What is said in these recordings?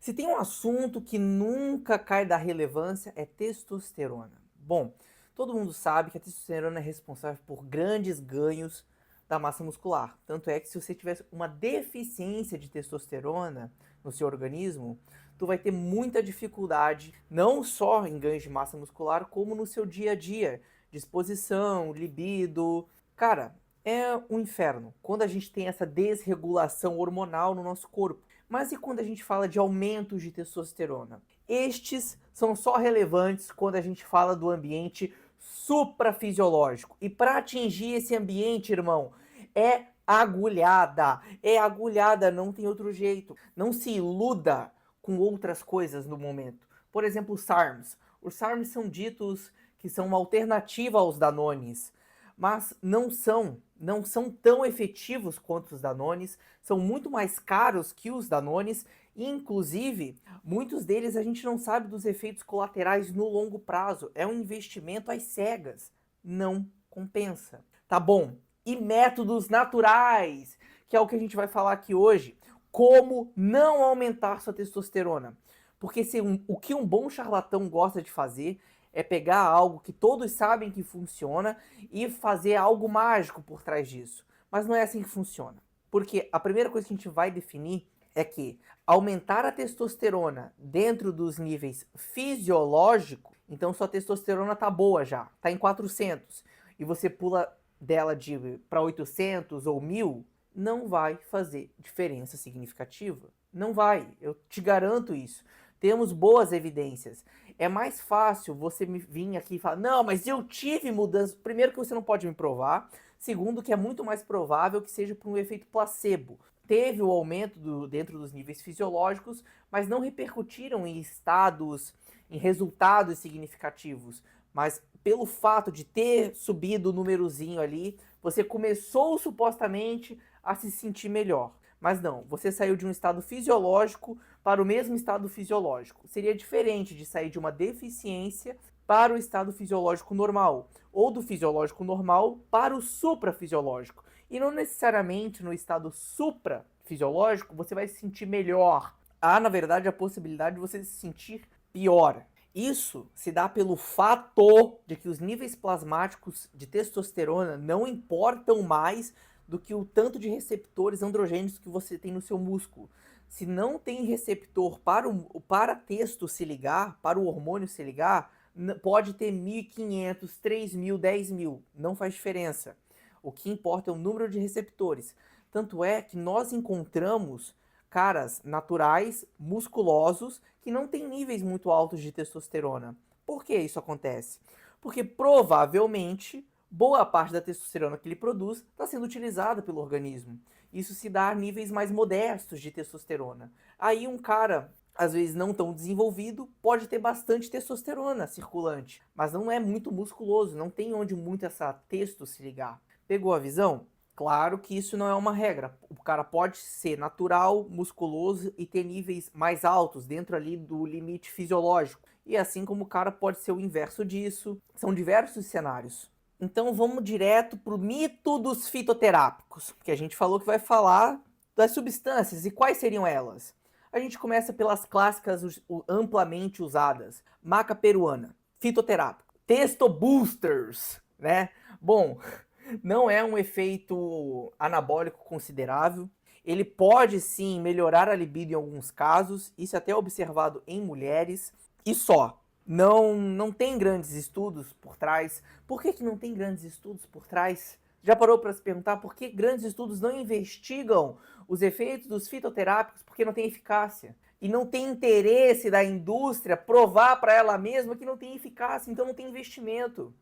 Se tem um assunto que nunca cai da relevância é testosterona. Bom, todo mundo sabe que a testosterona é responsável por grandes ganhos da massa muscular. Tanto é que se você tiver uma deficiência de testosterona no seu organismo, tu vai ter muita dificuldade, não só em ganhos de massa muscular, como no seu dia a dia, disposição, libido. Cara, é um inferno quando a gente tem essa desregulação hormonal no nosso corpo. Mas e quando a gente fala de aumentos de testosterona? Estes são só relevantes quando a gente fala do ambiente suprafisiológico. E para atingir esse ambiente, irmão, é agulhada. É agulhada, não tem outro jeito. Não se iluda com outras coisas no momento. Por exemplo, os SARMs. Os SARMs são ditos que são uma alternativa aos Danones, mas não são tão efetivos quanto os Danones, são muito mais caros que os Danones, e inclusive muitos deles a gente não sabe dos efeitos colaterais no longo prazo. É um investimento às cegas, não compensa. Tá bom? E métodos naturais, que é o que a gente vai falar aqui hoje. Como não aumentar sua testosterona? Porque o que um bom charlatão gosta de fazer é pegar algo que todos sabem que funciona e fazer algo mágico por trás disso. Mas não é assim que funciona. Porque a primeira coisa que a gente vai definir é que aumentar a testosterona dentro dos níveis fisiológicos, então sua testosterona tá boa já, tá em 400, e você pula dela para 800 ou 1000, não vai fazer diferença significativa. Não vai, eu te garanto isso. Temos boas evidências. É mais fácil você me vir aqui e falar, não, mas eu tive mudança. Primeiro que você não pode me provar. Segundo que é muito mais provável que seja por um efeito placebo. Teve o aumento dentro dos níveis fisiológicos, mas não repercutiram em estados, em resultados significativos. Mas pelo fato de ter subido o númerozinho ali, você começou supostamente a se sentir melhor. Mas não, você saiu de um estado fisiológico para o mesmo estado fisiológico. Seria diferente de sair de uma deficiência para o estado fisiológico normal, ou do fisiológico normal para o suprafisiológico. E não necessariamente no estado suprafisiológico você vai se sentir melhor. Há, na verdade, a possibilidade de você se sentir pior. Isso se dá pelo fato de que os níveis plasmáticos de testosterona não importam mais do que o tanto de receptores androgênicos que você tem no seu músculo. Se não tem receptor para testo se ligar, para o hormônio se ligar, pode ter 1.500, 3.000, 10.000, não faz diferença. O que importa é o número de receptores. Tanto é que nós encontramos caras naturais, musculosos, que não têm níveis muito altos de testosterona. Por que isso acontece? Porque provavelmente boa parte da testosterona que ele produz está sendo utilizada pelo organismo. Isso se dá a níveis mais modestos de testosterona. Aí um cara, às vezes não tão desenvolvido, pode ter bastante testosterona circulante, mas não é muito musculoso, não tem onde muito essa testo se ligar. Pegou a visão? Claro que isso não é uma regra. O cara pode ser natural, musculoso e ter níveis mais altos dentro ali do limite fisiológico. E assim como o cara pode ser o inverso disso. São diversos cenários. Então vamos direto pro mito dos fitoterápicos, que a gente falou que vai falar das substâncias e quais seriam elas. A gente começa pelas clássicas amplamente usadas. Maca peruana, fitoterápico, testo boosters, né? Bom, não é um efeito anabólico considerável. Ele pode sim melhorar a libido em alguns casos, isso é até observado em mulheres, e só. Não tem grandes estudos por trás. Por que não tem grandes estudos por trás? Já parou para se perguntar por que grandes estudos não investigam os efeitos dos fitoterápicos porque não tem eficácia? E não tem interesse da indústria provar para ela mesma que não tem eficácia, então não tem investimento.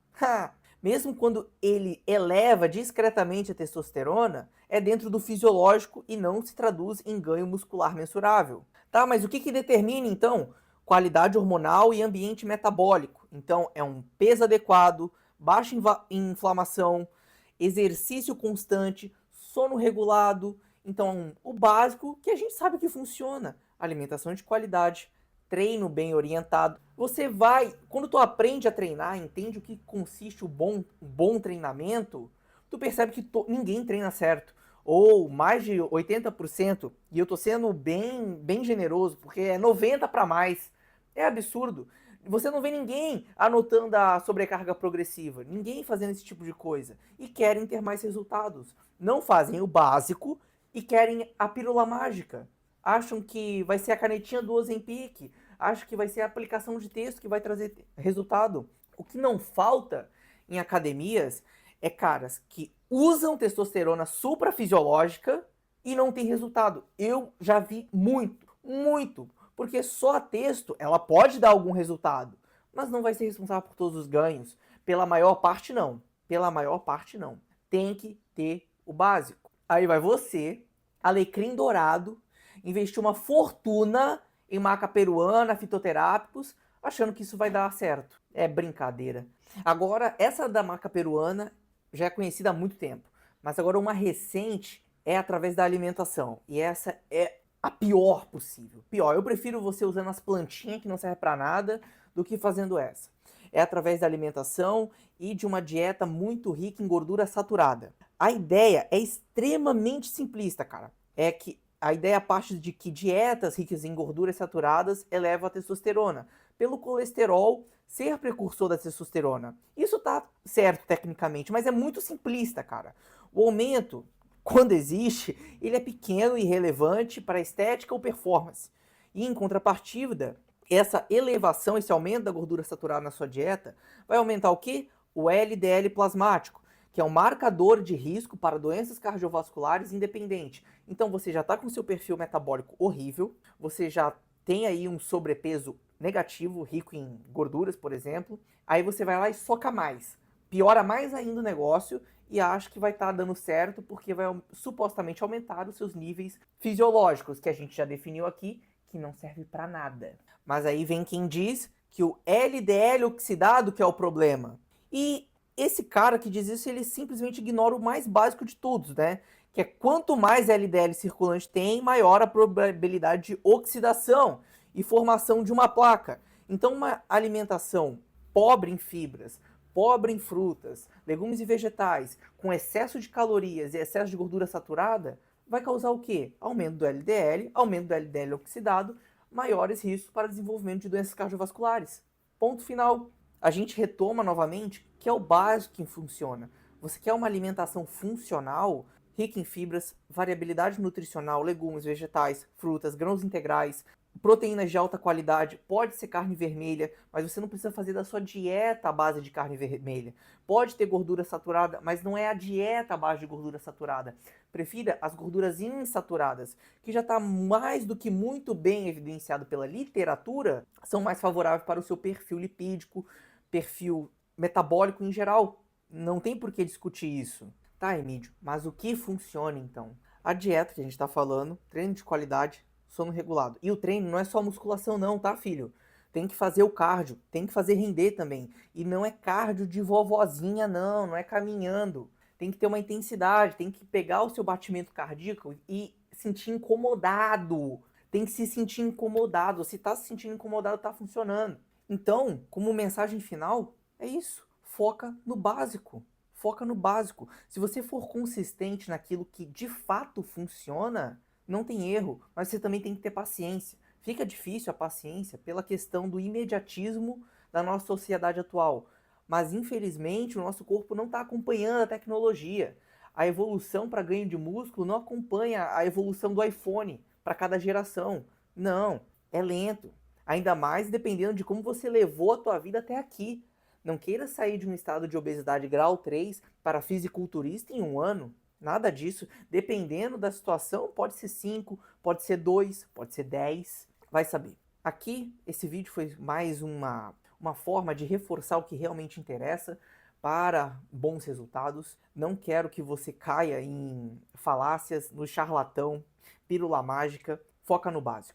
Mesmo quando ele eleva discretamente a testosterona, é dentro do fisiológico e não se traduz em ganho muscular mensurável. Tá, mas o que determina então qualidade hormonal e ambiente metabólico? Então é um peso adequado, baixa inflamação, exercício constante, sono regulado. Então o básico que a gente sabe que funciona, alimentação de qualidade, treino bem orientado. Você vai, quando tu aprende a treinar, entende o que consiste o bom treinamento, tu percebe que ninguém treina certo. ou mais de 80%, e eu tô sendo bem generoso, porque é 90 para mais. É absurdo. Você não vê ninguém anotando a sobrecarga progressiva, ninguém fazendo esse tipo de coisa. E querem ter mais resultados. Não fazem o básico e querem a pílula mágica. Acham que vai ser a canetinha do Ozempic, acham que vai ser a aplicação de texto que vai trazer resultado. O que não falta em academias é caras que usam testosterona suprafisiológica e não tem resultado. Eu já vi muito, muito. Porque só a texto, ela pode dar algum resultado, mas não vai ser responsável por todos os ganhos. Pela maior parte, não. Pela maior parte, não. Tem que ter o básico. Aí vai você, alecrim dourado, investir uma fortuna em maca peruana, fitoterápicos, achando que isso vai dar certo. É brincadeira. Agora, essa da maca peruana já é conhecida há muito tempo, mas agora uma recente é através da alimentação. E essa é a pior possível. Pior, eu prefiro você usando as plantinhas que não servem para nada do que fazendo essa. É através da alimentação e de uma dieta muito rica em gordura saturada. A ideia é extremamente simplista, cara. É que a ideia parte de que dietas ricas em gorduras saturadas elevam a testosterona, pelo colesterol ser precursor da testosterona. Isso tá certo tecnicamente, mas é muito simplista, cara. O aumento, quando existe, ele é pequeno e irrelevante para estética ou performance. E em contrapartida, essa elevação, esse aumento da gordura saturada na sua dieta, vai aumentar o quê? O LDL plasmático, que é um marcador de risco para doenças cardiovasculares independente. Então você já está com seu perfil metabólico horrível, você já tem aí um sobrepeso negativo, rico em gorduras, por exemplo, aí você vai lá e soca mais. Piora mais ainda o negócio e acha que vai estar dando certo porque vai supostamente aumentar os seus níveis fisiológicos, que a gente já definiu aqui, que não serve para nada. Mas aí vem quem diz que o LDL oxidado que é o problema. E esse cara que diz isso, ele simplesmente ignora o mais básico de todos, né? Que é quanto mais LDL circulante tem, maior a probabilidade de oxidação e formação de uma placa. Então, uma alimentação pobre em fibras, pobre em frutas, legumes e vegetais, com excesso de calorias e excesso de gordura saturada, vai causar o quê? Aumento do LDL, aumento do LDL oxidado, maiores riscos para desenvolvimento de doenças cardiovasculares. Ponto final. A gente retoma novamente que é o básico que funciona. Você quer uma alimentação funcional, rica em fibras, variabilidade nutricional, legumes, vegetais, frutas, grãos integrais, proteínas de alta qualidade, pode ser carne vermelha, mas você não precisa fazer da sua dieta a base de carne vermelha. Pode ter gordura saturada, mas não é a dieta a base de gordura saturada. Prefira as gorduras insaturadas, que já está mais do que muito bem evidenciado pela literatura, são mais favoráveis para o seu perfil lipídico, perfil metabólico em geral. Não tem por que discutir isso. Tá, Emílio, mas o que funciona então? A dieta que a gente está falando, treino de qualidade, sono regulado. E o treino não é só musculação não, tá, filho? Tem que fazer o cardio, tem que fazer render também. E não é cardio de vovozinha não, não é caminhando. Tem que ter uma intensidade, tem que pegar o seu batimento cardíaco e sentir incomodado. Tem que se sentir incomodado. Se tá se sentindo incomodado, tá funcionando. Então, como mensagem final, é isso. Foca no básico. Foca no básico. Se você for consistente naquilo que de fato funciona, não tem erro, mas você também tem que ter paciência. Fica difícil a paciência pela questão do imediatismo da nossa sociedade atual. Mas infelizmente o nosso corpo não está acompanhando a tecnologia. A evolução para ganho de músculo não acompanha a evolução do iPhone para cada geração. Não, é lento. Ainda mais dependendo de como você levou a tua vida até aqui. Não queira sair de um estado de obesidade grau 3 para fisiculturista em um ano. Nada disso. Dependendo da situação, pode ser 5, pode ser 2, pode ser 10. Vai saber. Aqui, esse vídeo foi mais uma forma de reforçar o que realmente interessa para bons resultados. Não quero que você caia em falácias, no charlatão, pílula mágica. Foca no básico.